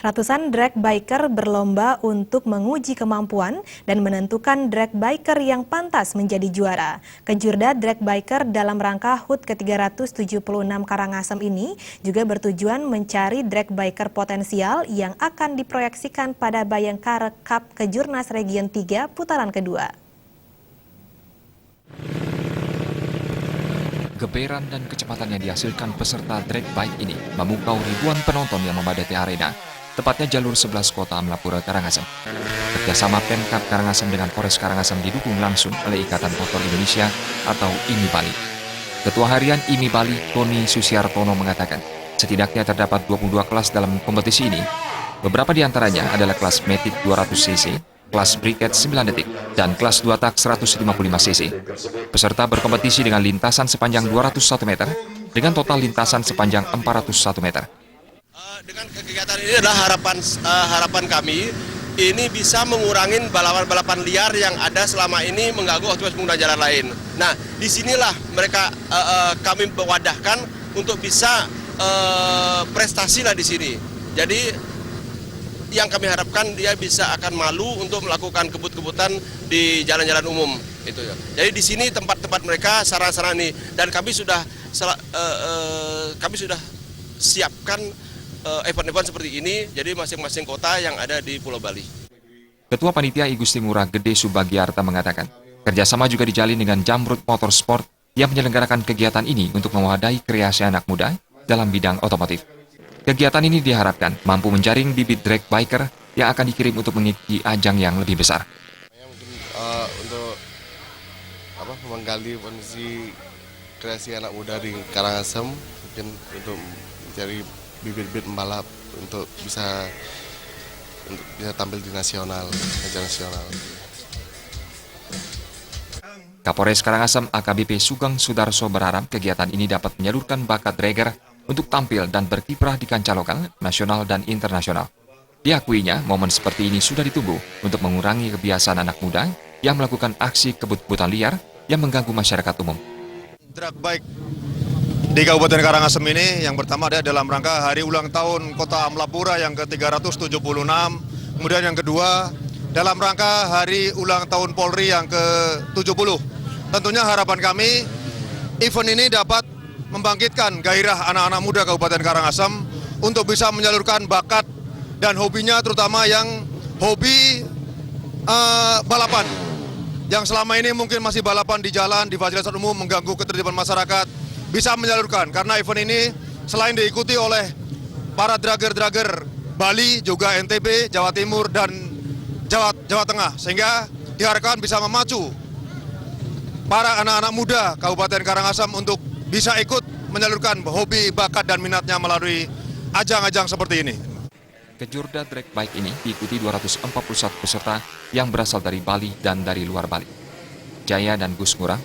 Ratusan drag biker berlomba untuk menguji kemampuan dan menentukan drag biker yang pantas menjadi juara. Kejurda Drag Biker dalam rangka HUT ke-376 Karangasem ini juga bertujuan mencari drag biker potensial yang akan diproyeksikan pada Bayangkara Cup Kejurnas Region 3 putaran kedua. Geberan dan kecepatan yang dihasilkan peserta drag bike ini memukau ribuan penonton yang memadati arena, tepatnya jalur 11 kota Amlapura Karangasem. Kerjasama Pemkab Karangasem dengan Polres Karangasem didukung langsung oleh Ikatan Motor Indonesia atau IMI Bali. Ketua Harian IMI Bali, Tony Susiartono mengatakan, setidaknya terdapat 22 kelas dalam kompetisi ini. Beberapa di antaranya adalah kelas Matic 200cc, kelas Briquette 9 detik, dan kelas 2 tak 155cc. Peserta berkompetisi dengan lintasan sepanjang 201 meter, dengan total lintasan sepanjang 401 meter. Dengan kegiatan ini adalah harapan kami, ini bisa mengurangi balapan-balapan liar yang ada selama ini mengganggu aktivitas pengguna jalan lain. Nah, disinilah kami mewadahkan untuk bisa prestasi lah di sini. Jadi yang kami harapkan dia bisa akan malu untuk melakukan kebut-kebutan di jalan-jalan umum itu ya. Jadi di sini tempat-tempat mereka sarana-sarana ini, dan kami sudah siapkan event-event seperti ini, jadi masing-masing kota yang ada di Pulau Bali. Ketua Panitia I Gusti Ngurah Gede Subagiarta mengatakan, kerjasama juga dijalin dengan Jamrut Motorsport yang menyelenggarakan kegiatan ini untuk mewadahi kreasi anak muda dalam bidang otomotif. Kegiatan ini diharapkan mampu menjaring bibit drag biker yang akan dikirim untuk mengikuti ajang yang lebih besar. Untuk menggali kondisi kreasi anak muda di Karangasem, mungkin untuk mencari bibit-bibit pembalap untuk bisa tampil di nasional, ajang nasional. Kapolres Karangasem AKBP Sugeng Sudarso berharap kegiatan ini dapat menyalurkan bakat dragger untuk tampil dan berkiprah di kancah lokal, nasional, dan internasional. Diakuinya, momen seperti ini sudah ditunggu untuk mengurangi kebiasaan anak muda yang melakukan aksi kebut-kebutan liar yang mengganggu masyarakat umum. Drag bike di Kabupaten Karangasem ini yang pertama ada dalam rangka hari ulang tahun Kota Amlapura yang ke-376, kemudian yang kedua dalam rangka hari ulang tahun Polri yang ke-70. Tentunya harapan kami event ini dapat membangkitkan gairah anak-anak muda Kabupaten Karangasem untuk bisa menyalurkan bakat dan hobinya, terutama yang hobi balapan. Yang selama ini mungkin masih balapan di jalan, di fasilitas umum, mengganggu ketertiban masyarakat, bisa menyalurkan. Karena event ini selain diikuti oleh para dragger-dragger Bali, juga NTB, Jawa Timur, dan Jawa Tengah, sehingga diharapkan bisa memacu para anak-anak muda Kabupaten Karangasem untuk bisa ikut menyalurkan hobi, bakat, dan minatnya melalui ajang-ajang seperti ini. Kejurda drag bike ini diikuti 241 peserta yang berasal dari Bali dan dari luar Bali. Jaya dan Gus Ngurah